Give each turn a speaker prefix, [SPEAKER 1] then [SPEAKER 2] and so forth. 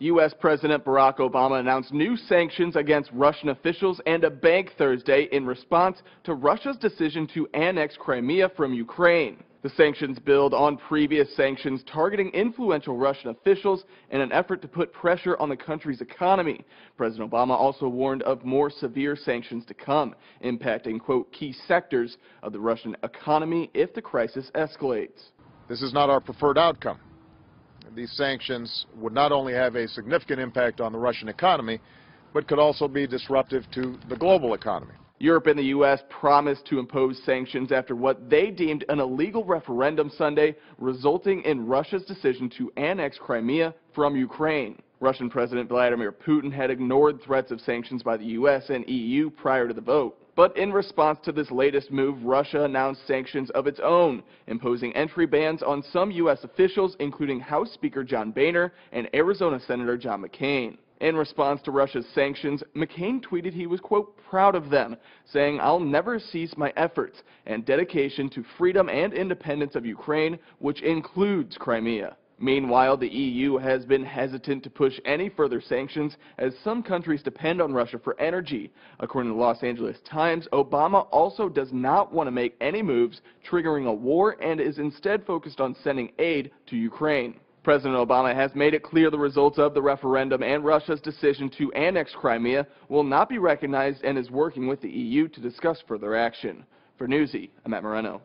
[SPEAKER 1] U.S. President Barack Obama announced new sanctions against Russian officials and a bank Thursday in response to Russia's decision to annex Crimea from Ukraine. The sanctions build on previous sanctions targeting influential Russian officials in an effort to put pressure on the country's economy. President Obama also warned of more severe sanctions to come, impacting, quote, key sectors of the Russian economy if the crisis escalates.
[SPEAKER 2] This is not our preferred outcome. These sanctions would not only have a significant impact on the Russian economy, but could also be disruptive to the global economy.
[SPEAKER 1] Europe and the U.S. promised to impose sanctions after what they deemed an illegal referendum Sunday, resulting in Russia's decision to annex Crimea from Ukraine. Russian President Vladimir Putin had ignored threats of sanctions by the U.S. and EU prior to the vote. But in response to this latest move, Russia announced sanctions of its own, imposing entry bans on some U.S. officials, including House Speaker John Boehner and Arizona Senator John McCain. In response to Russia's sanctions, McCain tweeted he was, quote, proud of them, saying, "I'll never cease my efforts and dedication to freedom and independence of Ukraine, which includes Crimea." Meanwhile, the EU has been hesitant to push any further sanctions as some countries depend on Russia for energy. According to the Los Angeles Times, Obama also does not want to make any moves triggering a war and is instead focused on sending aid to Ukraine. President Obama has made it clear the results of the referendum and Russia's decision to annex Crimea will not be recognized and is working with the EU to discuss further action. For Newsy, I'm Matt Moreno.